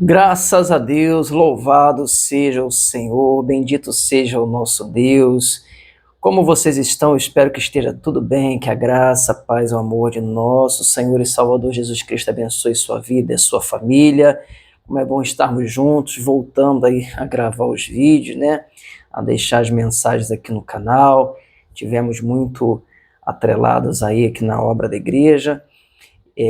Graças a Deus, louvado seja o Senhor, bendito seja o nosso Deus. Como vocês estão? Eu espero que esteja tudo bem, que a graça, a paz e o amor de nosso Senhor e Salvador Jesus Cristo abençoe sua vida e sua família. Como é bom estarmos juntos, voltando aí a gravar os vídeos, né? A deixar as mensagens aqui no canal. Tivemos muito atrelados aí aqui na obra da igreja.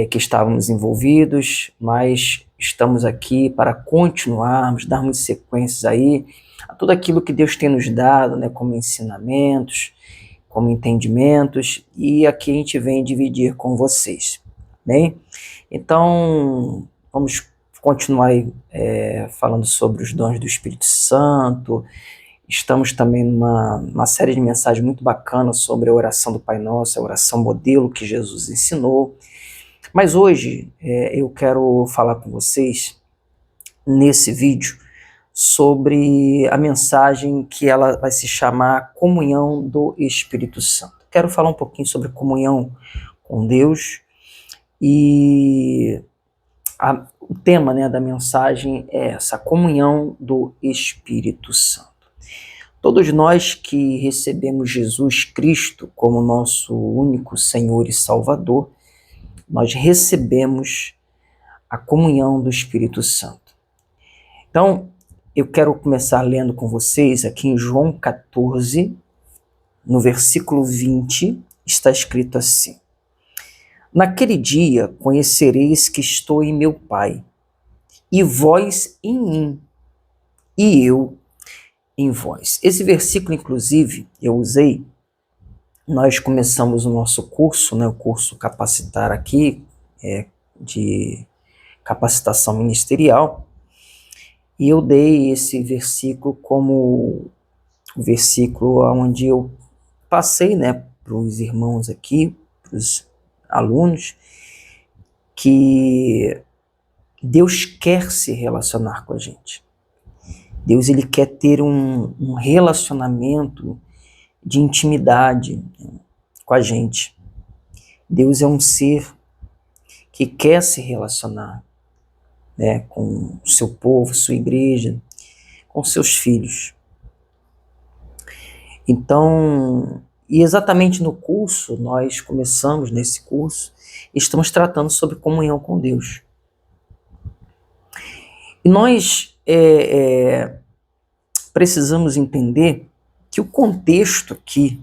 Que estávamos envolvidos, mas estamos aqui para continuarmos, darmos sequências aí a tudo aquilo que Deus tem nos dado, né, como ensinamentos, como entendimentos, e aqui a gente vem dividir com vocês, bem? Então, vamos continuar aí, falando sobre os dons do Espírito Santo. Estamos também numa série de mensagens muito bacanas sobre a oração do Pai Nosso, a oração modelo que Jesus ensinou. Mas hoje eu quero falar com vocês, nesse vídeo, sobre a mensagem que ela vai se chamar Comunhão do Espírito Santo. Quero falar um pouquinho sobre comunhão com Deus e o tema, né, da mensagem é essa, comunhão do Espírito Santo. Todos nós que recebemos Jesus Cristo como nosso único Senhor e Salvador, nós recebemos a comunhão do Espírito Santo. Então, eu quero começar lendo com vocês aqui em João 14, no versículo 20, está escrito assim: Naquele dia conhecereis que estou em meu Pai, e vós em mim, e eu em vós. Esse versículo, inclusive, eu usei. Nós começamos o nosso curso, né, o curso Capacitar aqui, de capacitação ministerial, e eu dei esse versículo como o versículo onde eu passei, né, para os irmãos aqui, para os alunos, que Deus quer se relacionar com a gente. Deus, ele quer ter um relacionamento de intimidade com a gente. Deus é um ser que quer se relacionar, né, com o seu povo, sua igreja, com seus filhos. Então, e exatamente no curso, nós começamos nesse curso, estamos tratando sobre comunhão com Deus. E nós precisamos entender que o contexto aqui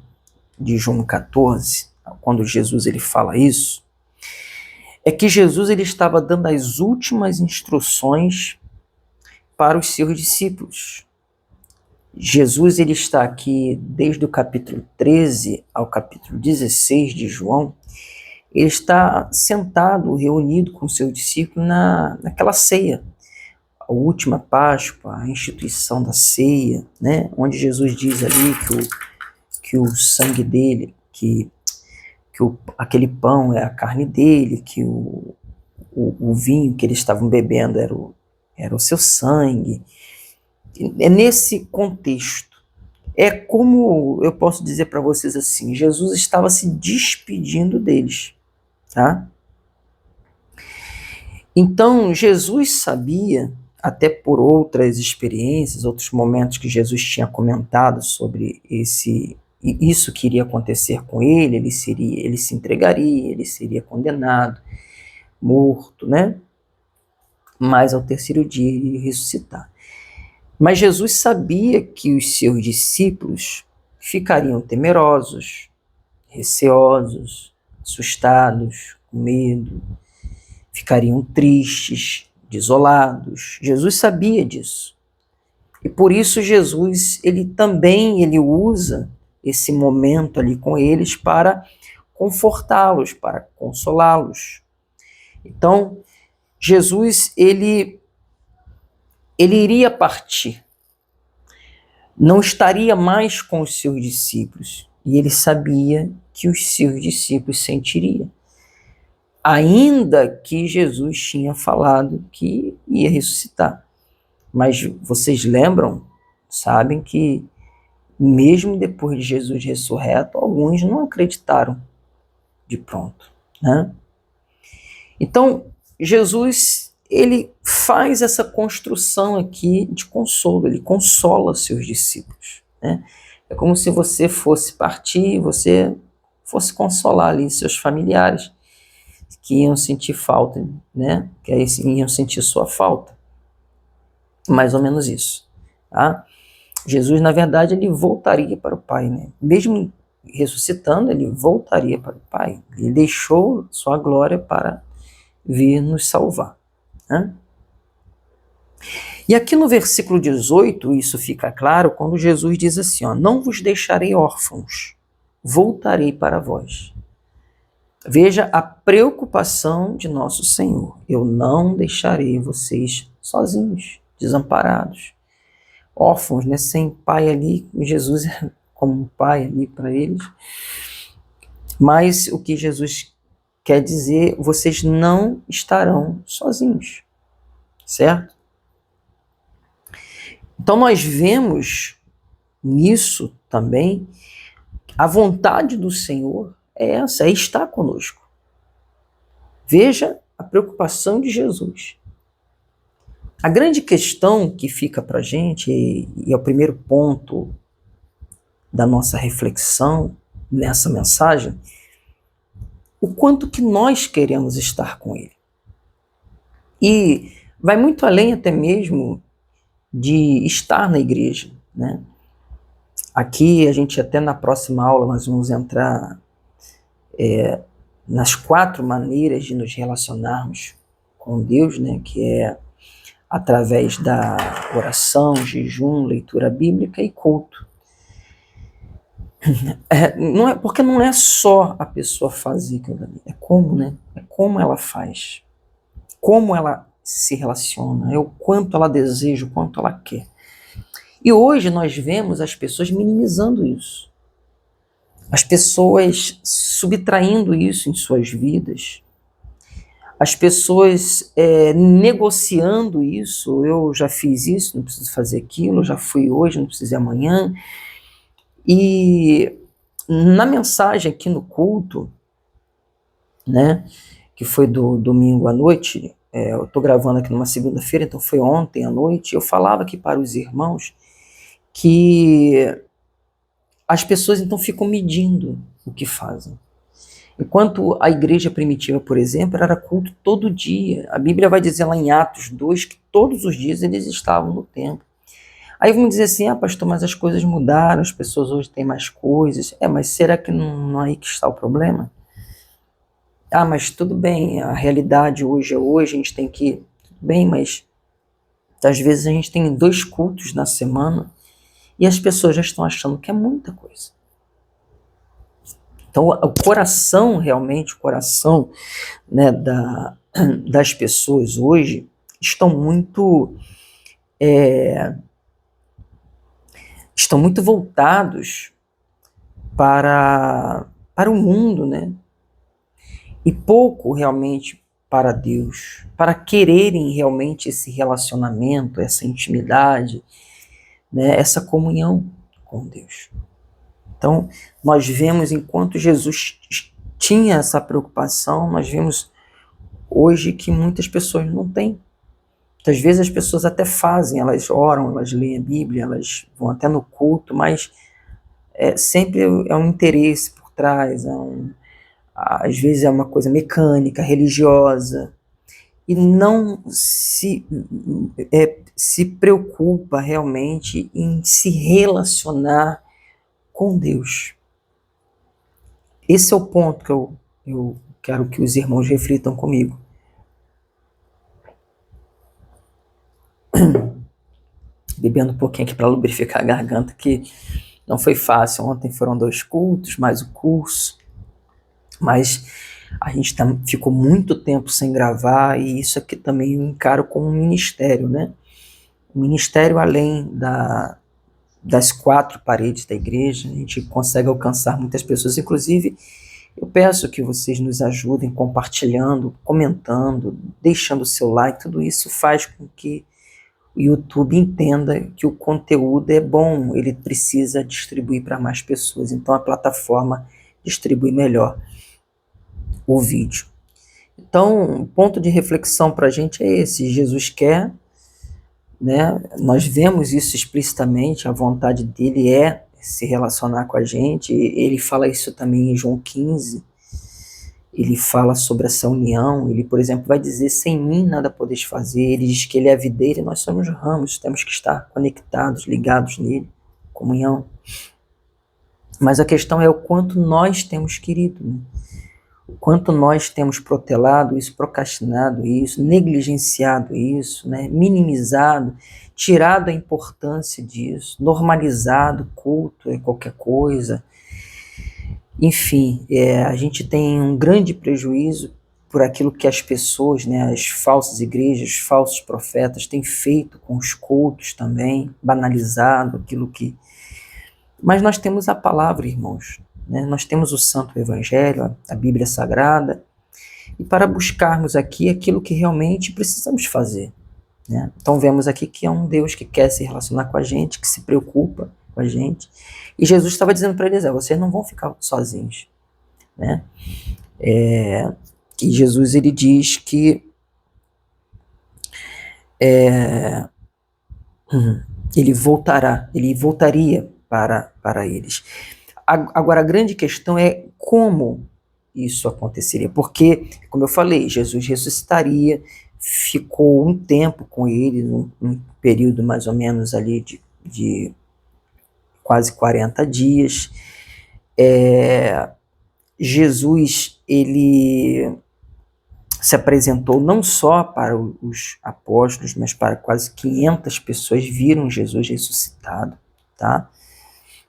de João 14, quando Jesus ele fala isso, é que Jesus ele estava dando as últimas instruções para os seus discípulos. Jesus ele está aqui desde o capítulo 13 ao capítulo 16 de João. Ele está sentado, reunido com seus discípulos naquela ceia, a última Páscoa, a instituição da ceia, né? Onde Jesus diz ali que o sangue dele, que aquele pão é a carne dele, que o vinho que eles estavam bebendo era o seu sangue. É nesse contexto. É como eu posso dizer para vocês assim, Jesus estava se despedindo deles, tá? Então, Jesus sabia, até por outras experiências, outros momentos que Jesus tinha comentado sobre isso que iria acontecer com ele se entregaria, ele seria condenado, morto, né? Mas ao terceiro dia ele iria ressuscitar. Mas Jesus sabia que os seus discípulos ficariam temerosos, receosos, assustados, com medo, ficariam tristes, desolados. Jesus sabia disso. E por isso Jesus, ele usa esse momento ali com eles para confortá-los, para consolá-los. Então, Jesus, ele iria partir, não estaria mais com os seus discípulos, e ele sabia que os seus discípulos sentiriam, ainda que Jesus tinha falado que ia ressuscitar. Mas vocês lembram, sabem que mesmo depois de Jesus ressurreto, alguns não acreditaram de pronto, né? Então, Jesus, ele faz essa construção aqui de consolo, ele consola seus discípulos, né? É como se você fosse partir e você fosse consolar ali seus familiares que iam sentir falta, né? Que aí iam sentir sua falta. Mais ou menos isso, tá? Jesus, na verdade, ele voltaria para o Pai, né? Mesmo ressuscitando, ele voltaria para o Pai. Ele deixou sua glória para vir nos salvar, né? E aqui no versículo 18, isso fica claro quando Jesus diz assim, ó, não vos deixarei órfãos, voltarei para vós. Veja a preocupação de nosso Senhor. Eu não deixarei vocês sozinhos, desamparados, órfãos, né, sem pai ali. Jesus é como um pai ali para eles. Mas o que Jesus quer dizer, vocês não estarão sozinhos, certo? Então nós vemos nisso também a vontade do Senhor é essa, é estar conosco. Veja a preocupação de Jesus. A grande questão que fica para a gente, e é o primeiro ponto da nossa reflexão nessa mensagem, o quanto que nós queremos estar com Ele. E vai muito além até mesmo de estar na igreja, né? Aqui a gente até na próxima aula nós vamos entrar nas 4 maneiras de nos relacionarmos com Deus, né? Que é através da oração, jejum, leitura bíblica e culto. Não é, porque não é só a pessoa fazer aquilo ali, é como, né? É como ela faz, como ela se relaciona, é o quanto ela deseja, o quanto ela quer. E hoje nós vemos as pessoas minimizando isso, as pessoas subtraindo isso em suas vidas, as pessoas negociando isso. Eu já fiz isso, não preciso fazer aquilo, eu já fui hoje, não preciso ir amanhã. E na mensagem aqui no culto, né, que foi do domingo à noite, eu estou gravando aqui numa segunda-feira, então foi ontem à noite, eu falava aqui para os irmãos que as pessoas então ficam medindo o que fazem. Enquanto a igreja primitiva, por exemplo, era culto todo dia. A Bíblia vai dizer lá em Atos 2 que todos os dias eles estavam no templo. Aí vamos dizer assim, pastor, mas as coisas mudaram, as pessoas hoje têm mais coisas. Mas será que não é aí que está o problema? Mas tudo bem, a realidade hoje é hoje, a gente tem que... Tudo bem, mas às vezes a gente tem 2 cultos na semana e as pessoas já estão achando que é muita coisa. Então o coração, realmente, o coração, né, das pessoas hoje estão muito voltados para o mundo, né? E pouco realmente para Deus, para quererem realmente esse relacionamento, essa intimidade, né? Essa comunhão com Deus. Então, nós vemos, enquanto Jesus tinha essa preocupação, nós vemos hoje que muitas pessoas não têm. Muitas vezes as pessoas até fazem, elas oram, elas leem a Bíblia, elas vão até no culto, mas sempre é um interesse por trás, às vezes é uma coisa mecânica, religiosa, e não se preocupa realmente em se relacionar com Deus. Esse é o ponto que eu quero que os irmãos reflitam comigo. Bebendo um pouquinho aqui para lubrificar a garganta, que não foi fácil. Ontem foram 2 cultos, mais o curso, mas a gente ficou muito tempo sem gravar, e isso aqui também eu encaro como um ministério, né? Um ministério além das 4 paredes da igreja. A gente consegue alcançar muitas pessoas. Inclusive, eu peço que vocês nos ajudem compartilhando, comentando, deixando o seu like. Tudo isso faz com que o YouTube entenda que o conteúdo é bom, ele precisa distribuir para mais pessoas. Então a plataforma distribui melhor o vídeo. Então, o ponto de reflexão para a gente é esse: Jesus quer, né? Nós vemos isso explicitamente, a vontade dele é se relacionar com a gente. Ele fala isso também em João 15. Ele fala sobre essa união. Ele, por exemplo, vai dizer: sem mim nada podeis fazer. Ele diz que ele é a videira e nós somos ramos, temos que estar conectados, ligados nele, comunhão. Mas a questão é o quanto nós temos querido, né? O quanto nós temos protelado isso, procrastinado isso, negligenciado isso, né? Minimizado, tirado a importância disso, normalizado culto é qualquer coisa. Enfim, a gente tem um grande prejuízo por aquilo que as pessoas, né, as falsas igrejas, os falsos profetas têm feito com os cultos também, banalizado aquilo que... Mas nós temos a palavra, irmãos, né? Nós temos o Santo Evangelho, a Bíblia Sagrada, e para buscarmos aqui aquilo que realmente precisamos fazer, né? Então vemos aqui que é um Deus que quer se relacionar com a gente, que se preocupa com a gente. E Jesus estava dizendo para eles: vocês não vão ficar sozinhos, né? E Jesus, ele diz que ele voltaria para eles. Agora, a grande questão é como isso aconteceria, porque, como eu falei, Jesus ressuscitaria, ficou um tempo com eles, um período mais ou menos ali de quase 40 dias. Jesus, ele se apresentou não só para os apóstolos, mas para quase 500 pessoas viram Jesus ressuscitado, tá?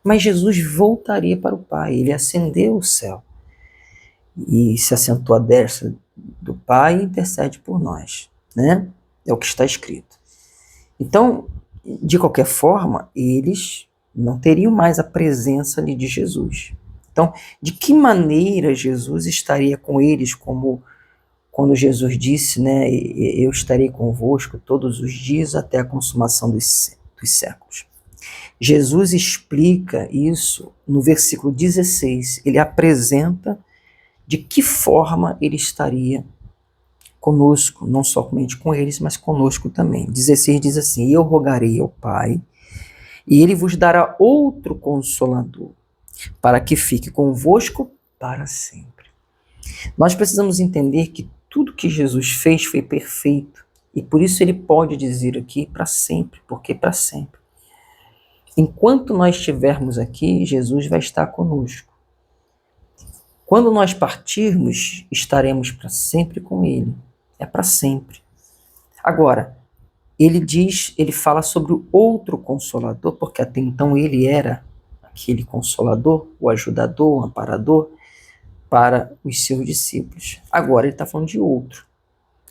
Mas Jesus voltaria para o Pai, ele ascendeu ao céu e se assentou à destra do Pai e intercede por nós, né? É o que está escrito. Então, de qualquer forma, eles não teriam mais a presença ali de Jesus. Então, de que maneira Jesus estaria com eles, como quando Jesus disse, né, eu estarei convosco todos os dias até a consumação dos séculos. Jesus explica isso no versículo 16, ele apresenta de que forma ele estaria conosco, não somente com eles, mas conosco também. 16 diz assim: eu rogarei ao Pai, e ele vos dará outro Consolador, para que fique convosco para sempre. Nós precisamos entender que tudo que Jesus fez foi perfeito, e por isso ele pode dizer aqui para sempre, porque para sempre. Enquanto nós estivermos aqui, Jesus vai estar conosco. Quando nós partirmos, estaremos para sempre com ele. É para sempre. Agora, ele fala sobre o outro Consolador, porque até então ele era aquele Consolador, o ajudador, o amparador para os seus discípulos. Agora ele está falando de outro.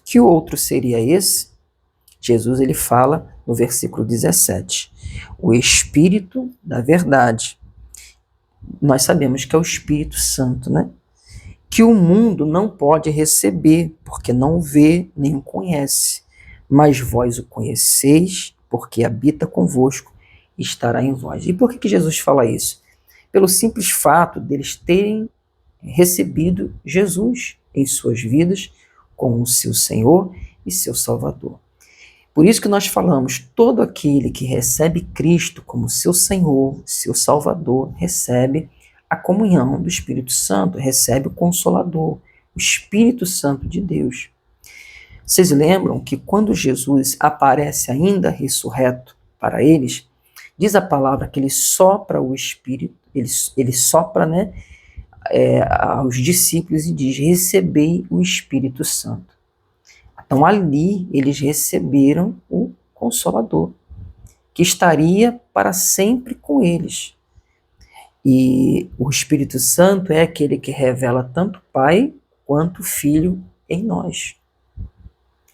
Que outro seria esse? Jesus, ele fala no versículo 17, o Espírito da verdade. Nós sabemos que é o Espírito Santo, né? Que o mundo não pode receber, porque não o vê nem o conhece. Mas vós o conheceis, porque habita convosco e estará em vós. E por que Jesus fala isso? Pelo simples fato deles terem recebido Jesus em suas vidas como seu Senhor e seu Salvador. Por isso que nós falamos, todo aquele que recebe Cristo como seu Senhor, seu Salvador, recebe a comunhão do Espírito Santo, recebe o Consolador, o Espírito Santo de Deus. Vocês lembram que quando Jesus aparece ainda ressurreto para eles, diz a palavra que ele sopra o Espírito, ele sopra, né, aos discípulos e diz: recebei o Espírito Santo. Então ali eles receberam o Consolador, que estaria para sempre com eles. E o Espírito Santo é aquele que revela tanto o Pai quanto o Filho em nós.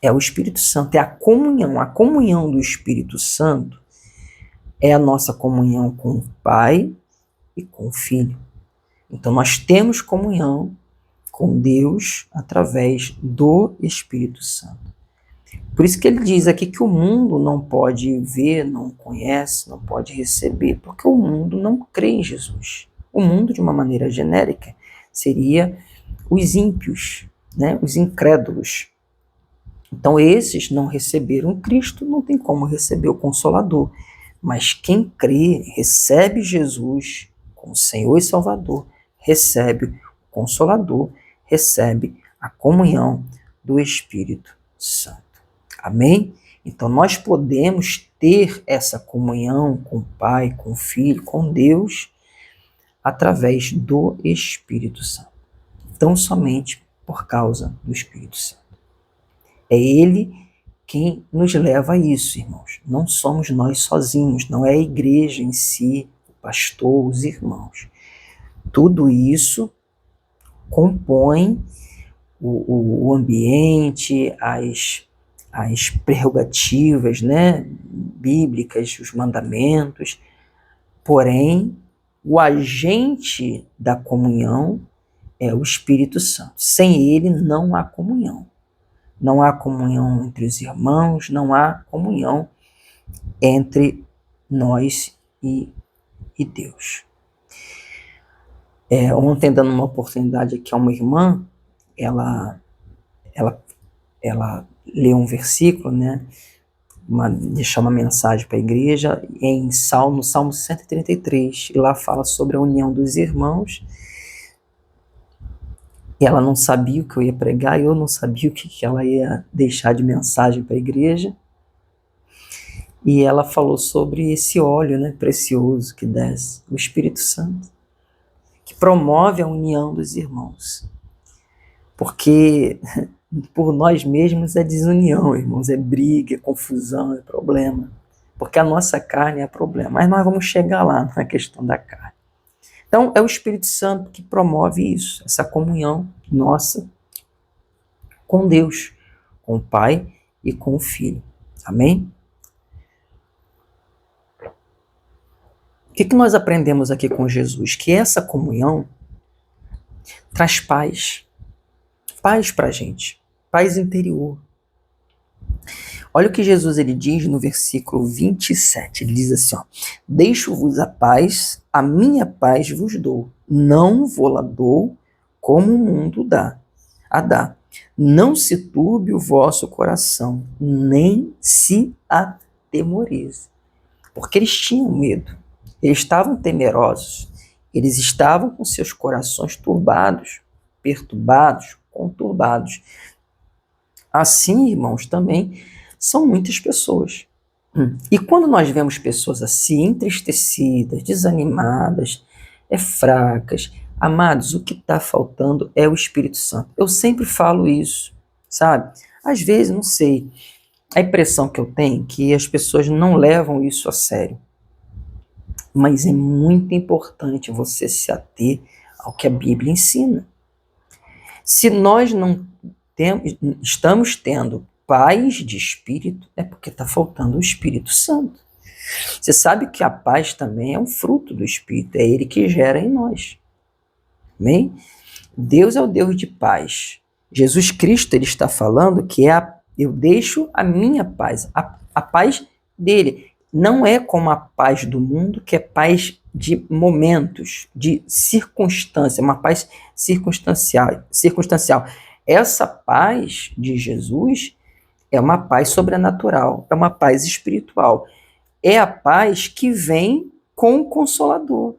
É o Espírito Santo, é a comunhão do Espírito Santo é a nossa comunhão com o Pai e com o Filho. Então nós temos comunhão com Deus através do Espírito Santo. Por isso que ele diz aqui que o mundo não pode ver, não conhece, não pode receber, porque o mundo não crê em Jesus. O mundo, de uma maneira genérica, seria os ímpios, né? Os incrédulos. Então, esses não receberam Cristo, não tem como receber o Consolador. Mas quem crê, recebe Jesus como Senhor e Salvador, recebe o Consolador, recebe a comunhão do Espírito Santo. Amém? Então, nós podemos ter essa comunhão com o Pai, com o Filho, com Deus, através do Espírito Santo. Tão somente por causa do Espírito Santo. É Ele quem nos leva a isso, irmãos. Não somos nós sozinhos, não é a igreja em si, o pastor, os irmãos. Tudo isso compõe o ambiente, as prerrogativas, né, bíblicas, os mandamentos. Porém, o agente da comunhão é o Espírito Santo. Sem ele não há comunhão. Não há comunhão entre os irmãos, não há comunhão entre nós e Deus. Ontem, dando uma oportunidade aqui a uma irmã, ela leu um versículo, né? Deixar uma mensagem para a igreja no Salmo 133, e lá fala sobre a união dos irmãos. Ela não sabia o que eu ia pregar, eu não sabia o que ela ia deixar de mensagem para a igreja. E ela falou sobre esse óleo, né, precioso que desce, o Espírito Santo, que promove a união dos irmãos. Porque por nós mesmos é desunião, irmãos, é briga, é confusão, é problema. Porque a nossa carne é problema. Mas nós vamos chegar lá na questão da carne. Então, é o Espírito Santo que promove isso, essa comunhão nossa com Deus, com o Pai e com o Filho. Amém? O que nós aprendemos aqui com Jesus? Que essa comunhão traz paz. Paz para a gente. Paz interior. Olha o que Jesus ele diz no versículo 27. Ele diz assim, ó: deixo-vos a paz, a minha paz vos dou. Não vou-la dou como o mundo dá. Não se turbe o vosso coração, nem se atemorize. Porque eles tinham medo. Eles estavam temerosos. Eles estavam com seus corações turbados, perturbados, conturbados. Assim, irmãos, também são muitas pessoas. E quando nós vemos pessoas assim, entristecidas, desanimadas, fracas, amados, o que está faltando é o Espírito Santo. Eu sempre falo isso, sabe? Às vezes, não sei, a impressão que eu tenho é que as pessoas não levam isso a sério. Mas é muito importante você se ater ao que a Bíblia ensina. Se nós não estamos tendo paz de espírito, é porque está faltando o Espírito Santo. Você sabe que a paz também é um fruto do Espírito, é ele que gera em nós. Amém? Deus é o Deus de paz. Jesus Cristo ele está falando que eu deixo a minha paz, a paz dele. Não é como a paz do mundo, que é paz de momentos, de circunstância, uma paz circunstancial. Essa paz de Jesus é uma paz sobrenatural, é uma paz espiritual. É a paz que vem com o Consolador,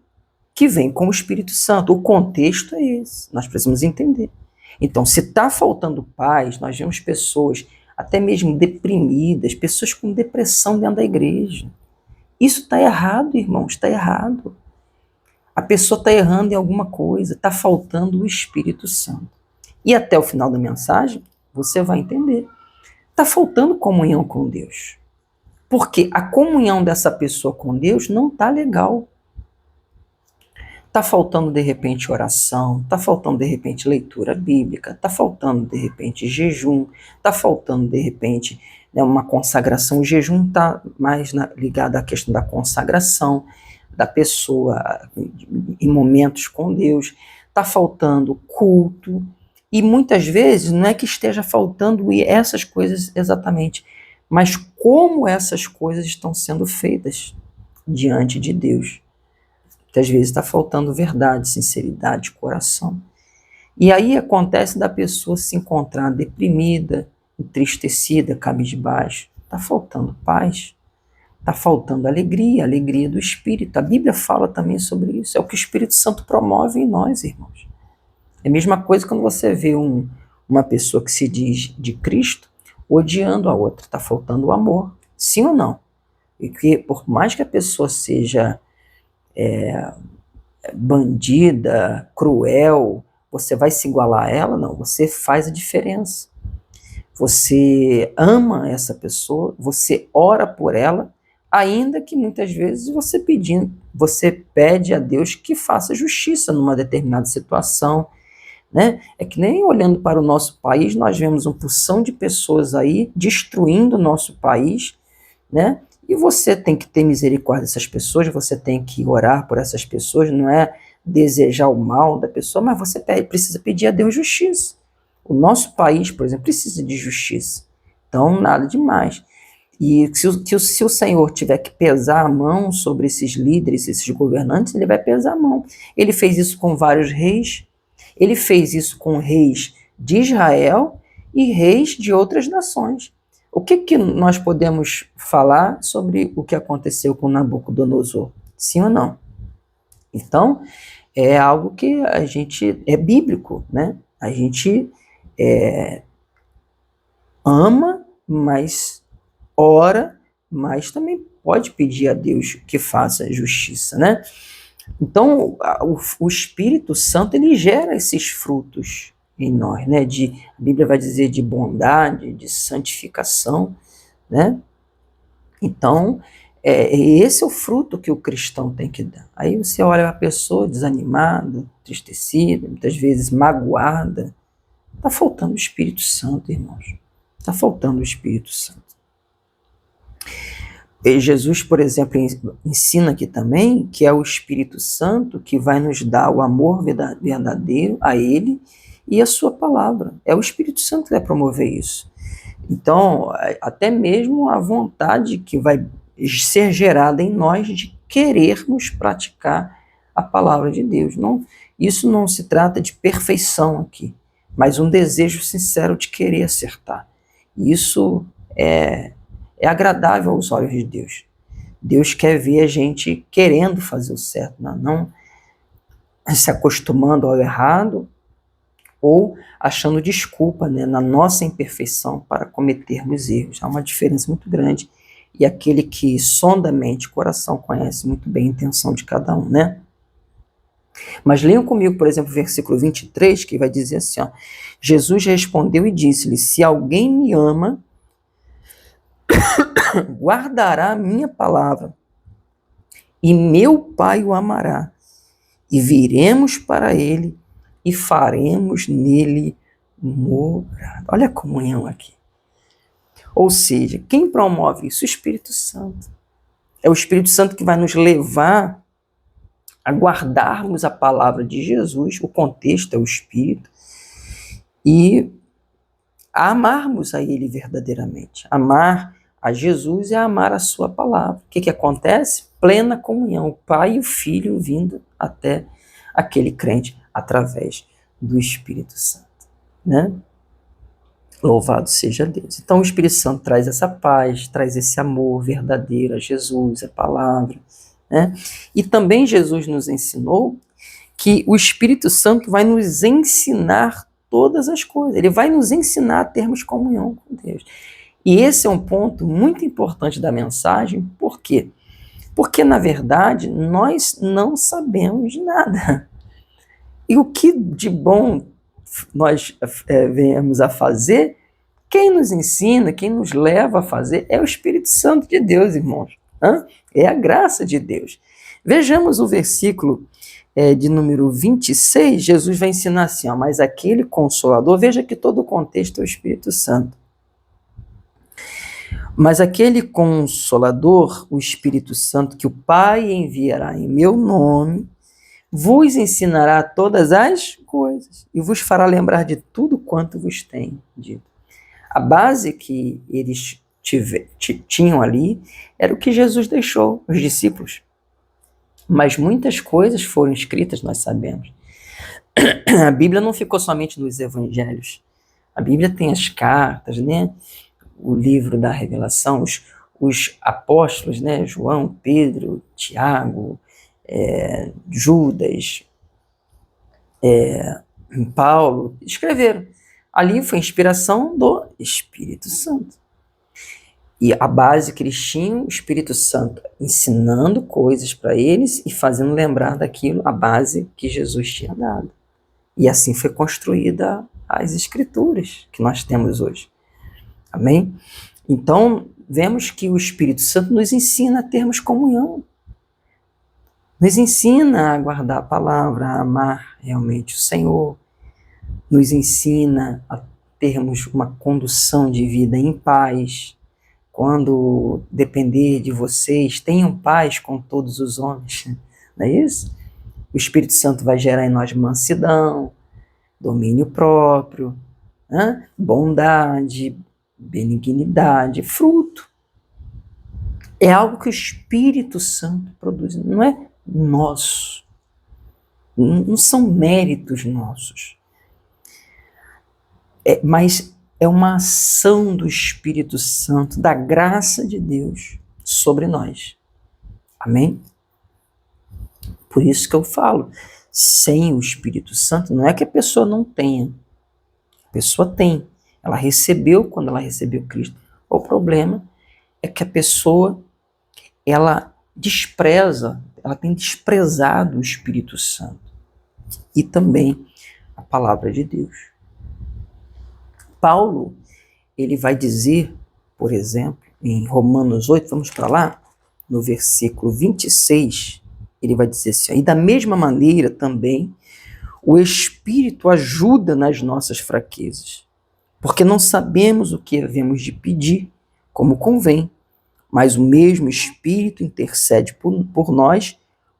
que vem com o Espírito Santo. O contexto é esse, nós precisamos entender. Então, se está faltando paz, nós vemos pessoas até mesmo deprimidas, pessoas com depressão dentro da igreja. Isso está errado, irmãos, está errado. A pessoa está errando em alguma coisa, está faltando o Espírito Santo. E até o final da mensagem, você vai entender. Está faltando comunhão com Deus. Porque a comunhão dessa pessoa com Deus não está legal. Está faltando, de repente, oração, está faltando, de repente, leitura bíblica, está faltando, de repente, jejum, está faltando, de repente, uma consagração. O jejum está mais ligado à questão da consagração da pessoa em momentos com Deus. Está faltando culto. E muitas vezes não é que esteja faltando essas coisas exatamente, mas como essas coisas estão sendo feitas diante de Deus. Muitas vezes está faltando verdade, sinceridade, coração. E aí acontece da pessoa se encontrar deprimida, entristecida, cabisbaixa. Está faltando paz, está faltando alegria, alegria do Espírito. A Bíblia fala também sobre isso. É o que o Espírito Santo promove em nós, irmãos. É a mesma coisa quando você vê uma pessoa que se diz de Cristo odiando a outra. Está faltando o amor. Sim ou não? E que por mais que a pessoa seja bandida, cruel, você vai se igualar a ela? Não, você faz a diferença. Você ama essa pessoa, você ora por ela, ainda que muitas vezes você pede a Deus que faça justiça numa determinada situação, né? É que nem olhando para o nosso país, nós vemos uma porção de pessoas aí destruindo o nosso país, né? E você tem que ter misericórdia dessas pessoas, você tem que orar por essas pessoas, não é desejar o mal da pessoa, mas você precisa pedir a Deus justiça. O nosso país, por exemplo, precisa de justiça. Então, nada demais. E se o Senhor tiver que pesar a mão sobre esses líderes, esses governantes, ele vai pesar a mão. Ele fez isso com vários reis, ele fez isso com reis de Israel e reis de outras nações. O que nós podemos falar sobre o que aconteceu com Nabucodonosor? Sim ou não? Então, é algo que a gente é bíblico, né? A gente ama, mas ora, mas também pode pedir a Deus que faça justiça, né? Então, o Espírito Santo, ele gera esses frutos em nós, né? A Bíblia vai dizer de bondade, de santificação, né? Então, esse é o fruto que o cristão tem que dar. Aí você olha a pessoa desanimada, entristecida, muitas vezes magoada. Está faltando o Espírito Santo, irmãos. Está faltando o Espírito Santo. E Jesus, por exemplo, ensina aqui também que é o Espírito Santo que vai nos dar o amor verdadeiro a Ele e a sua palavra. É o Espírito Santo que vai promover isso. Então, até mesmo a vontade que vai ser gerada em nós de querermos praticar a palavra de Deus. Isso não se trata de perfeição aqui, mas um desejo sincero de querer acertar. Isso é agradável aos olhos de Deus. Deus quer ver a gente querendo fazer o certo, não se acostumando ao errado ou achando desculpa, né, na nossa imperfeição para cometermos erros. Há uma diferença muito grande. E aquele que sonda a mente e coração conhece muito bem a intenção de cada um, né? Mas leiam comigo, por exemplo, o versículo 23, que vai dizer assim, ó, Jesus respondeu e disse-lhe, se alguém me ama, guardará a minha palavra, e meu Pai o amará, e viremos para ele, e faremos nele morada. Olha a comunhão aqui. Ou seja, quem promove isso? O Espírito Santo. É o Espírito Santo que vai nos levar a guardarmos a palavra de Jesus, o contexto é o Espírito, e a amarmos a Ele verdadeiramente. Amar a Jesus é amar a sua palavra. O que acontece? Plena comunhão, o Pai e o Filho vindo até aquele crente através do Espírito Santo, né? Louvado seja Deus. Então o Espírito Santo traz essa paz, traz esse amor verdadeiro a Jesus, a palavra, né? E também Jesus nos ensinou que o Espírito Santo vai nos ensinar todas as coisas. Ele vai nos ensinar a termos comunhão com Deus. E esse é um ponto muito importante da mensagem. Por quê? Porque, na verdade, nós não sabemos nada. E o que de bom nós venhamos a fazer, quem nos ensina, quem nos leva a fazer é o Espírito Santo de Deus, irmãos. É a graça de Deus. Vejamos o versículo de número 26, Jesus vai ensinar assim, ó, mas aquele Consolador, veja que todo o contexto é o Espírito Santo. Mas aquele Consolador, o Espírito Santo, que o Pai enviará em meu nome, vos ensinará todas as coisas e vos fará lembrar de tudo quanto vos tenho dito. A base que eles tinham ali era o que Jesus deixou aos discípulos. Mas muitas coisas foram escritas, nós sabemos. A Bíblia não ficou somente nos evangelhos. A Bíblia tem as cartas, né? O livro da Revelação, os apóstolos, né? João, Pedro, Tiago, Judas, Paulo, escreveram. Ali foi inspiração do Espírito Santo. E a base que eles tinham, o Espírito Santo ensinando coisas para eles e fazendo lembrar daquilo, a base que Jesus tinha dado. E assim foi construída as Escrituras que nós temos hoje. Amém? Então, vemos que o Espírito Santo nos ensina a termos comunhão. Nos ensina a guardar a palavra, a amar realmente o Senhor. Nos ensina a termos uma condução de vida em paz. Quando depender de vocês, tenham paz com todos os homens. Não é isso? O Espírito Santo vai gerar em nós mansidão, domínio próprio, bondade, benignidade, fruto. É algo que o Espírito Santo produz, não é nosso. Não são méritos nossos. Mas é uma ação do Espírito Santo, da graça de Deus sobre nós. Amém? Por isso que eu falo, sem o Espírito Santo, não é que a pessoa não tenha. A pessoa tem. Ela recebeu quando ela recebeu Cristo. O problema é que a pessoa, ela despreza, ela tem desprezado o Espírito Santo. E também a palavra de Deus. Paulo, ele vai dizer, por exemplo, em Romanos 8, vamos para lá, no versículo 26, ele vai dizer assim, e da mesma maneira também, o Espírito ajuda nas nossas fraquezas, porque não sabemos o que havemos de pedir, como convém, mas o mesmo Espírito intercede por nós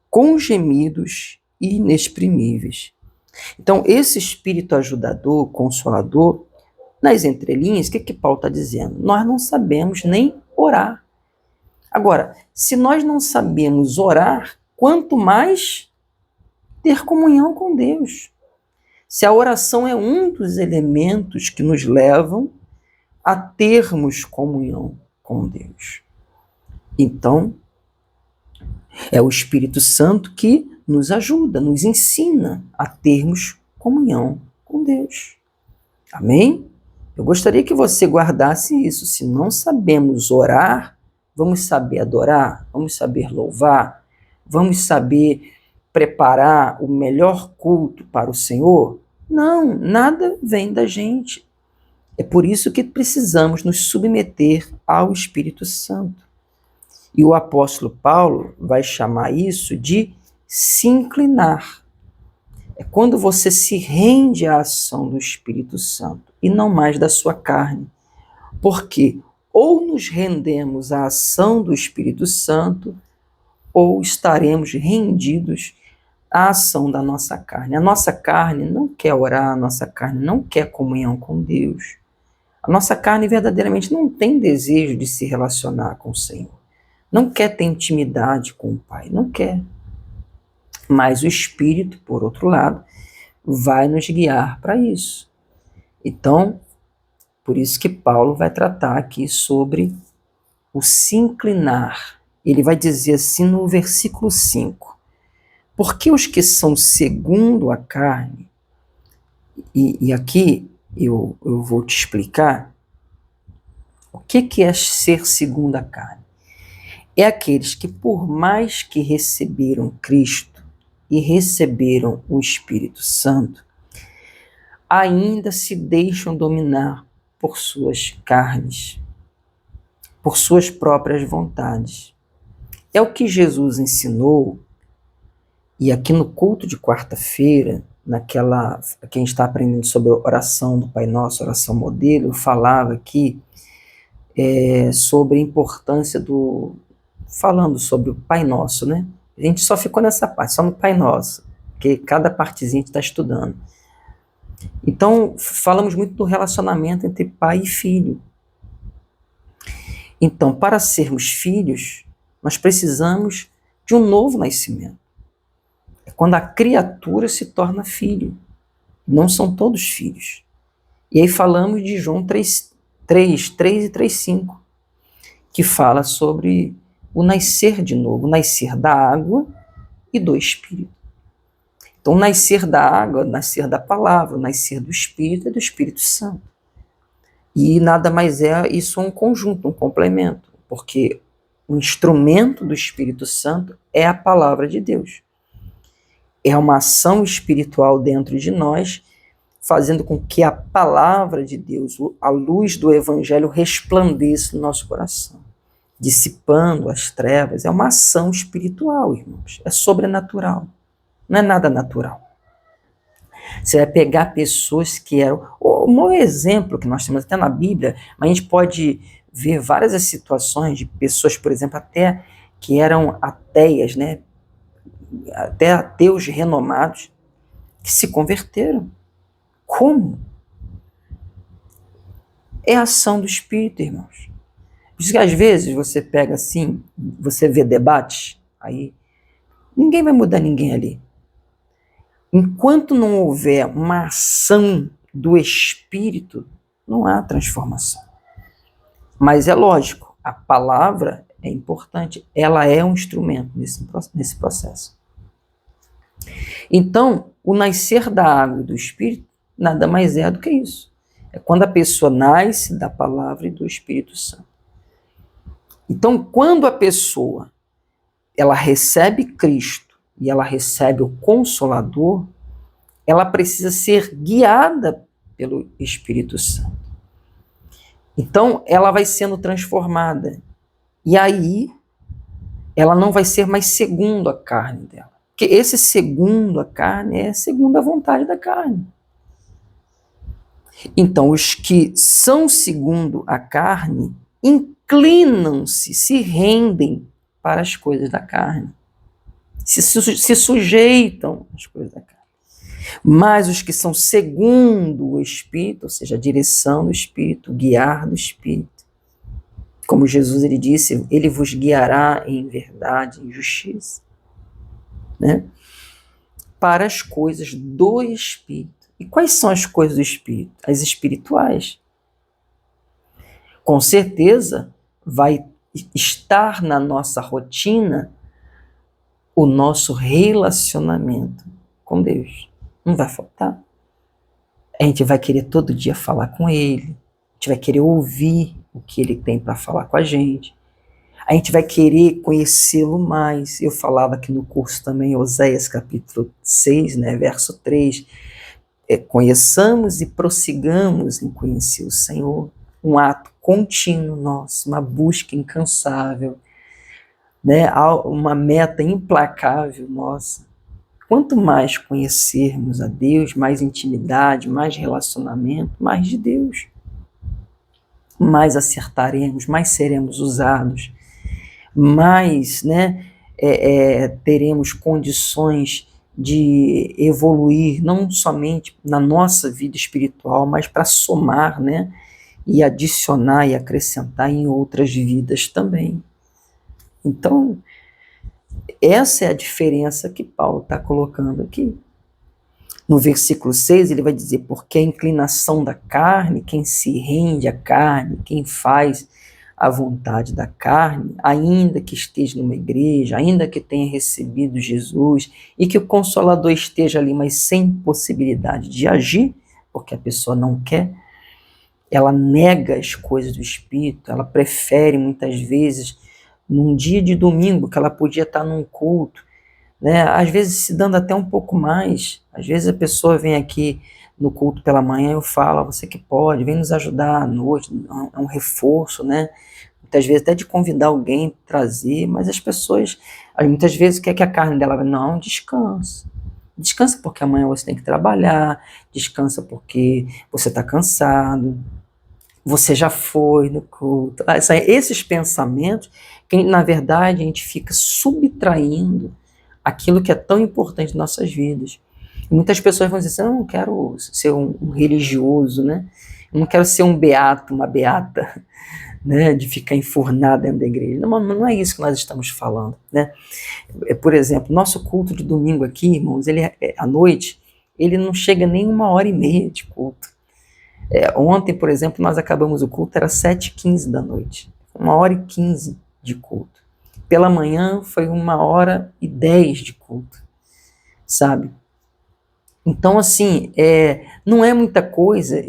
com gemidos inexprimíveis. Então, esse Espírito ajudador, consolador, nas entrelinhas, o que Paulo está dizendo? Nós não sabemos nem orar. Agora, se nós não sabemos orar, quanto mais ter comunhão com Deus. Se a oração é um dos elementos que nos levam a termos comunhão com Deus. Então, é o Espírito Santo que nos ajuda, nos ensina a termos comunhão com Deus. Amém? Eu gostaria que você guardasse isso. Se não sabemos orar, vamos saber adorar, vamos saber louvar, vamos saber preparar o melhor culto para o Senhor? Não, nada vem da gente. É por isso que precisamos nos submeter ao Espírito Santo. E o apóstolo Paulo vai chamar isso de se inclinar. É quando você se rende à ação do Espírito Santo e não mais da sua carne. Porque ou nos rendemos à ação do Espírito Santo ou estaremos rendidos à ação da nossa carne. A nossa carne não quer orar, a nossa carne não quer comunhão com Deus. A nossa carne verdadeiramente não tem desejo de se relacionar com o Senhor. Não quer ter intimidade com o Pai, não quer. Mas o Espírito, por outro lado, vai nos guiar para isso. Então, por isso que Paulo vai tratar aqui sobre o se inclinar. Ele vai dizer assim no versículo 5. Porque os que são segundo a carne, e aqui eu vou te explicar o que é ser segundo a carne. É aqueles que, por mais que receberam Cristo e receberam o Espírito Santo, ainda se deixam dominar por suas carnes, por suas próprias vontades. É o que Jesus ensinou, e aqui no culto de quarta-feira, quem está aprendendo sobre a oração do Pai Nosso, oração modelo, eu falava aqui sobre a importância falando sobre o Pai Nosso, né? A gente só ficou nessa parte, só no Pai Nosso, porque cada partezinha a gente está estudando. Então, falamos muito do relacionamento entre pai e filho. Então, para sermos filhos, nós precisamos de um novo nascimento. É quando a criatura se torna filho. Não são todos filhos. E aí falamos de João 3 e 3:5, que fala sobre o nascer de novo, o nascer da água e do Espírito. Então, o nascer da água, o nascer da palavra, o nascer do Espírito é do Espírito Santo. E nada mais é isso, um conjunto, um complemento, porque o instrumento do Espírito Santo é a palavra de Deus. É uma ação espiritual dentro de nós, fazendo com que a palavra de Deus, a luz do Evangelho, resplandeça no nosso coração, dissipando as trevas. É uma ação espiritual, irmãos, é sobrenatural, não é nada natural. Você vai pegar pessoas que eram... O maior exemplo que nós temos até na Bíblia, mas a gente pode ver várias situações de pessoas, por exemplo, até que eram ateias, né? Até ateus renomados, que se converteram. Como? É a ação do Espírito, irmãos. Por isso que às vezes você pega assim, você vê debates, aí ninguém vai mudar ninguém ali. Enquanto não houver uma ação do Espírito, não há transformação. Mas é lógico, a palavra é importante, ela é um instrumento nesse processo. Então, o nascer da água e do Espírito nada mais é do que isso. É quando a pessoa nasce da palavra e do Espírito Santo. Então, quando a pessoa ela recebe Cristo e ela recebe o Consolador, ela precisa ser guiada pelo Espírito Santo. Então, ela vai sendo transformada. E aí, ela não vai ser mais segundo a carne dela. Porque esse segundo a carne é segundo a vontade da carne. Então, os que são segundo a carne inclinam-se, se rendem para as coisas da carne. Se sujeitam às coisas da carne. Mas os que são segundo o Espírito, ou seja, a direção do Espírito, o guiar do Espírito, como Jesus ele disse, ele vos guiará em verdade, em justiça, né? Para as coisas do Espírito. E quais são as coisas do Espírito? As espirituais. Com certeza vai estar na nossa rotina o nosso relacionamento com Deus. Não vai faltar. A gente vai querer todo dia falar com Ele, a gente vai querer ouvir o que Ele tem para falar com a gente vai querer conhecê-lo mais. Eu falava aqui no curso também, Oséias capítulo 6, né, verso 3, conheçamos e prossigamos em conhecer o Senhor, um ato contínuo nosso, uma busca incansável, né, uma meta implacável nossa. Quanto mais conhecermos a Deus, mais intimidade, mais relacionamento, mais de Deus, mais acertaremos, mais seremos usados, mais, né, teremos condições de evoluir, não somente na nossa vida espiritual, mas para somar, né, e adicionar e acrescentar em outras vidas também. Então, essa é a diferença que Paulo está colocando aqui. No versículo 6, ele vai dizer, porque a inclinação da carne, quem se rende à carne, quem faz a vontade da carne, ainda que esteja numa igreja, ainda que tenha recebido Jesus, e que o Consolador esteja ali, mas sem possibilidade de agir, porque a pessoa não quer, ela nega as coisas do Espírito, ela prefere muitas vezes, num dia de domingo, que ela podia estar num culto, né, às vezes se dando até um pouco mais, às vezes a pessoa vem aqui no culto pela manhã, eu falo, você que pode, vem nos ajudar à noite, é um reforço, né, muitas vezes até de convidar alguém, trazer, mas as pessoas, muitas vezes quer que a carne dela, não, descansa porque amanhã você tem que trabalhar, descansa porque você está cansado, você já foi no culto, esses pensamentos, que na verdade a gente fica subtraindo aquilo que é tão importante em nossas vidas. E muitas pessoas vão dizer assim, eu não quero ser um religioso, né? Eu não quero ser um beato, uma beata, né? De ficar enfurnado dentro da igreja. Não é isso que nós estamos falando, né? Por exemplo, nosso culto de domingo aqui, irmãos, ele à noite, ele não chega nem 1h30 de culto. Ontem, por exemplo, nós acabamos o culto, era 7h15 da noite. 1h15 de culto. Pela manhã foi 1h10 de culto, sabe? Então, assim, não é muita coisa,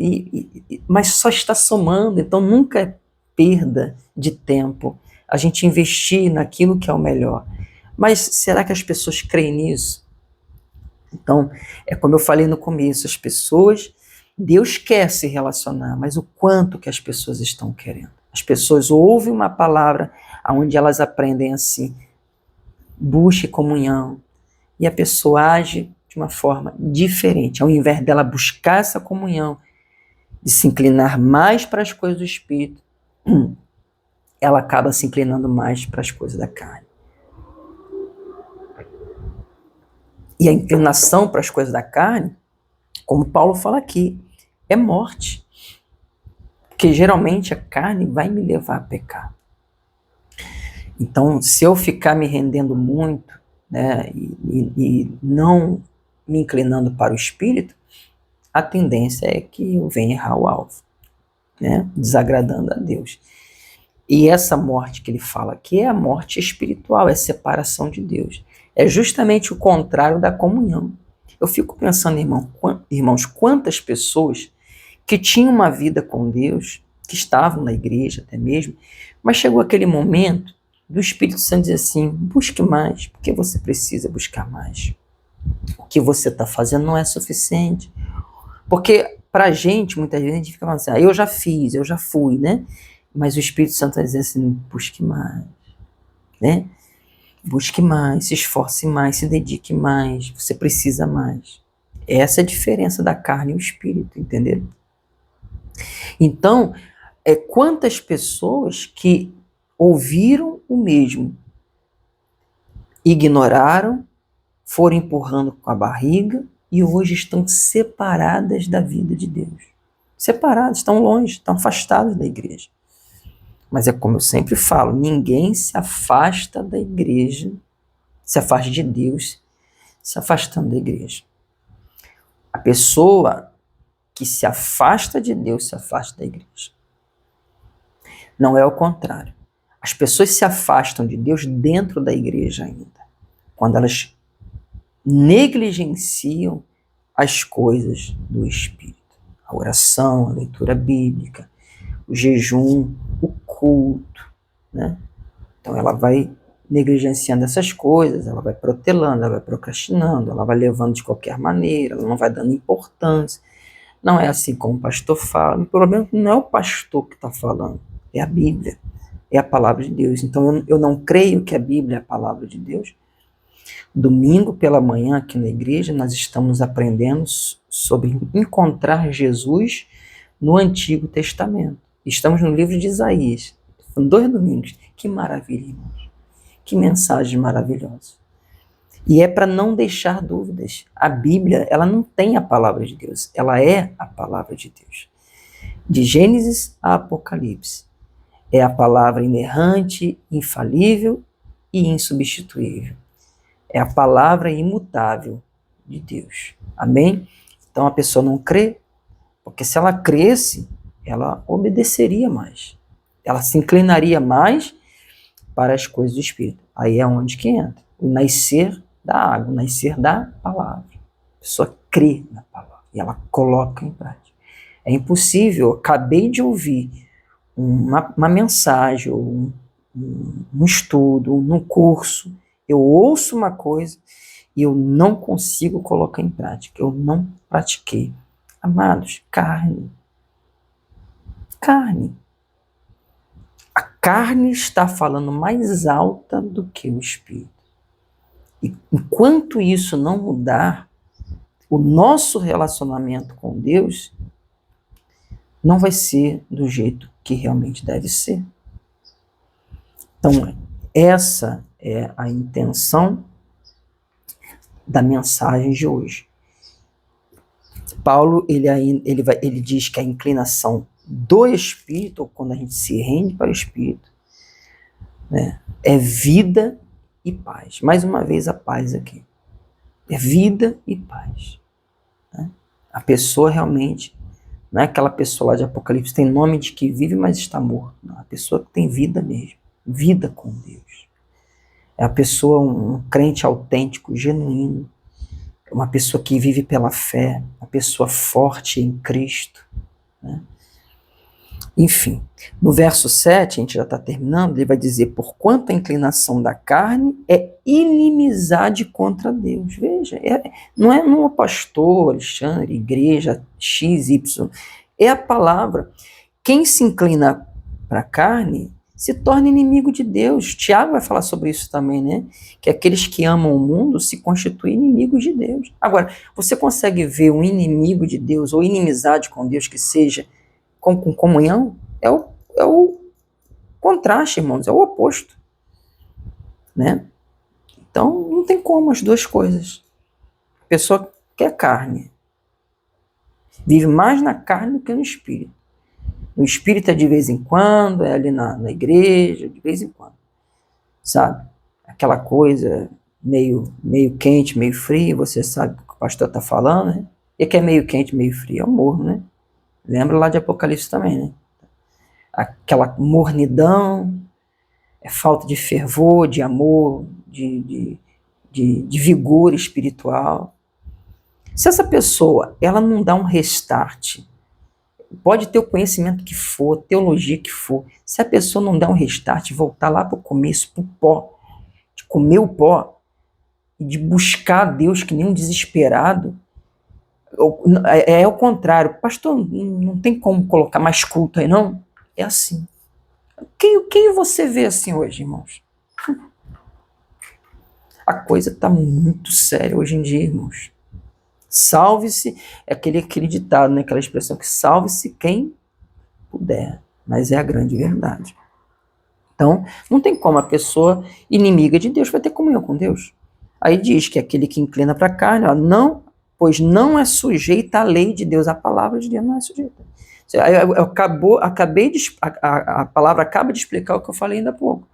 mas só está somando, então nunca é perda de tempo a gente investir naquilo que é o melhor. Mas será que as pessoas creem nisso? Então, é como eu falei no começo, as pessoas, Deus quer se relacionar, mas o quanto que as pessoas estão querendo? As pessoas ouvem uma palavra onde elas aprendem assim, busque comunhão, e a pessoa age de uma forma diferente. Ao invés dela buscar essa comunhão, de se inclinar mais para as coisas do Espírito, ela acaba se inclinando mais para as coisas da carne. E a inclinação para as coisas da carne, como Paulo fala aqui, é morte. Porque geralmente a carne vai me levar a pecar. Então, se eu ficar me rendendo muito, né, e não me inclinando para o Espírito, a tendência é que eu venha errar o alvo, né, desagradando a Deus. E essa morte que ele fala aqui é a morte espiritual, é separação de Deus. É justamente o contrário da comunhão. Eu fico pensando, irmãos, quantas pessoas que tinham uma vida com Deus, que estavam na igreja até mesmo, mas chegou aquele momento do Espírito Santo dizer assim, busque mais, porque você precisa buscar mais. O que você está fazendo não é suficiente. Porque para a gente, muitas vezes, a gente fica falando assim, eu já fiz, eu já fui, né? Mas o Espírito Santo vai dizer assim, busque mais, né? Busque mais, se esforce mais, se dedique mais, você precisa mais. Essa é a diferença da carne e o Espírito, entendeu? Então, quantas pessoas que ouviram o mesmo, ignoraram, foram empurrando com a barriga e hoje estão separadas da vida de Deus. Separadas, estão longe, estão afastadas da igreja. Mas é como eu sempre falo, ninguém se afasta da igreja, se afasta de Deus, se afastando da igreja. A pessoa que se afasta de Deus se afasta da igreja. Não é o contrário. As pessoas se afastam de Deus dentro da igreja ainda, quando elas negligenciam as coisas do Espírito. A oração, a leitura bíblica, o jejum, o culto, né? Então ela vai negligenciando essas coisas, ela vai protelando, ela vai procrastinando, ela vai levando de qualquer maneira, ela não vai dando importância. Não é assim como o pastor fala. O problema não é o pastor que está falando, é a Bíblia, é a palavra de Deus. Então eu não creio que a Bíblia é a palavra de Deus. Domingo pela manhã aqui na igreja nós estamos aprendendo sobre encontrar Jesus no Antigo Testamento. Estamos no livro de Isaías. São 2 domingos. Que maravilha, irmãos. Que mensagem maravilhosa. E é para não deixar dúvidas. A Bíblia, ela não tem a palavra de Deus. Ela é a palavra de Deus. De Gênesis a Apocalipse. É a palavra inerrante, infalível e insubstituível. É a palavra imutável de Deus. Amém? Então a pessoa não crê, porque se ela cresce, ela obedeceria mais. Ela se inclinaria mais para as coisas do Espírito. Aí é onde que entra o nascer da água, o nascer da palavra. A pessoa crê na palavra e ela coloca em prática. É impossível, eu acabei de ouvir uma mensagem, ou um estudo, um curso, eu ouço uma coisa e eu não consigo colocar em prática, eu não pratiquei. Amados, carne. A carne está falando mais alta do que o Espírito. E enquanto isso não mudar, o nosso relacionamento com Deus não vai ser do jeito que realmente deve ser. Então, essa é a intenção da mensagem de hoje. Paulo, ele diz que a inclinação do Espírito, ou quando a gente se rende para o Espírito, né, é vida e paz. Mais uma vez a paz aqui. É vida e paz. né? A pessoa realmente, não é aquela pessoa lá de Apocalipse, tem nome de que vive, mas está morto. Não, a pessoa que tem vida mesmo, vida com Deus. É a pessoa, um crente autêntico, genuíno, uma pessoa que vive pela fé, uma pessoa forte em Cristo, né? Enfim, no verso 7, a gente já está terminando, ele vai dizer, porquanto a inclinação da carne é inimizade contra Deus. Veja, não é um pastor, Alexandre, igreja, X, Y, é a palavra. Quem se inclina para a carne se torna inimigo de Deus. Tiago vai falar sobre isso também, né? Que aqueles que amam o mundo se constituem inimigos de Deus. Agora, você consegue ver um inimigo de Deus ou inimizade com Deus que seja com comunhão? É o contraste, irmãos, é o oposto, né? Então, não tem como as duas coisas. A pessoa quer carne, vive mais na carne do que no espírito. No espírito é de vez em quando, é ali na igreja, de vez em quando, sabe? Aquela coisa meio quente, meio frio, você sabe o que o pastor está falando, né? E que é meio quente, meio frio, é o morno, né? Lembra lá de Apocalipse também, né? Aquela mornidão, é falta de fervor, de amor, de vigor espiritual. Se essa pessoa, ela não dá um restart, pode ter o conhecimento que for, teologia que for, se a pessoa não dá um restart, voltar lá para o começo, para o pó, de comer o pó, e de buscar Deus que nem um desesperado, é o contrário. Pastor, não tem como colocar mais culto aí, não? É assim. Quem você vê assim hoje, irmãos? A coisa está muito séria hoje em dia, irmãos. Salve-se, é aquele ditado, né, aquela expressão que salve-se quem puder, mas é a grande verdade. Então, não tem como a pessoa inimiga de Deus vai ter comunhão com Deus. Aí diz que aquele que inclina para a carne, ó, não, pois não é sujeita à lei de Deus, a palavra de Deus não é sujeita. A palavra acaba de explicar o que eu falei ainda há pouco.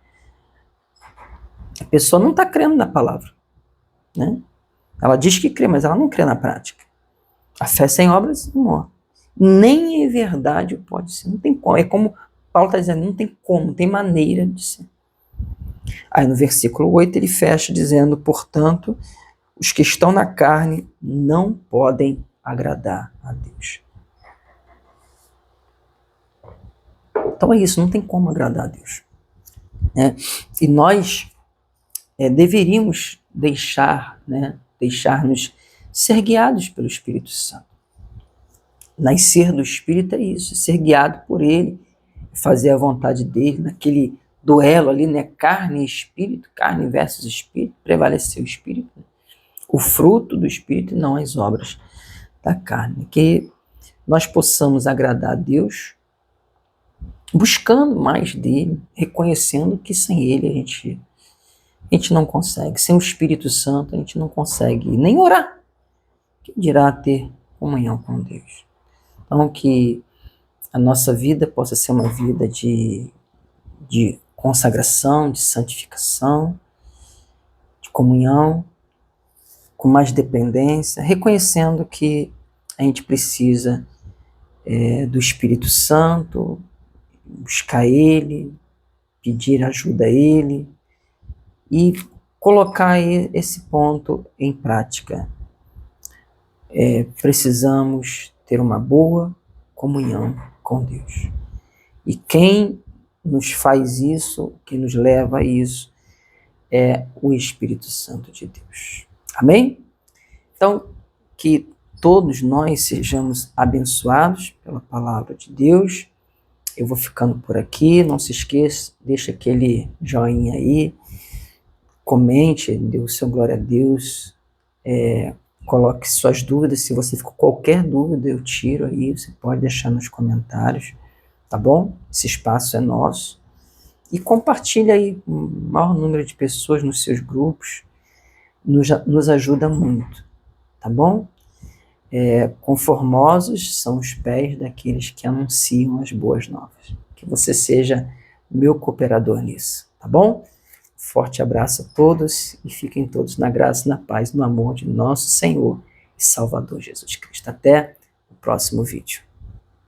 A pessoa não está crendo na palavra, né? Ela diz que crê, mas ela não crê na prática. A fé sem obras não morre. Nem em verdade pode ser. Não tem como. É como Paulo está dizendo, não tem como, não tem maneira de ser. Aí no versículo 8 ele fecha dizendo, portanto, os que estão na carne não podem agradar a Deus. Então é isso, não tem como agradar a Deus. E nós deveríamos deixar-nos ser guiados pelo Espírito Santo. Nascer do Espírito é isso, ser guiado por Ele, fazer a vontade dEle, naquele duelo ali, né, carne e espírito, carne versus espírito, prevalecer o Espírito, o fruto do Espírito e não as obras da carne. Que nós possamos agradar a Deus, buscando mais dEle, reconhecendo que sem Ele a gente não consegue, sem o Espírito Santo a gente não consegue nem orar, que dirá ter comunhão com Deus. Então que a nossa vida possa ser uma vida de consagração, de santificação, de comunhão, com mais dependência, reconhecendo que a gente precisa do Espírito Santo, buscar Ele, pedir ajuda a Ele e colocar esse ponto em prática. Precisamos ter uma boa comunhão com Deus. E quem nos faz isso, quem nos leva a isso, é o Espírito Santo de Deus. Amém? Então, que todos nós sejamos abençoados pela palavra de Deus. Eu vou ficando por aqui, não se esqueça, deixa aquele joinha aí, comente, dê o seu glória a Deus, coloque suas dúvidas, se você ficou com qualquer dúvida eu tiro aí, você pode deixar nos comentários, tá bom? Esse espaço é nosso. E compartilhe aí com o maior número de pessoas nos seus grupos, nos ajuda muito, tá bom? Conformosos são os pés daqueles que anunciam as boas novas. Que você seja meu cooperador nisso, tá bom? Forte abraço a todos e fiquem todos na graça, na paz, no amor de nosso Senhor e Salvador Jesus Cristo. Até o próximo vídeo.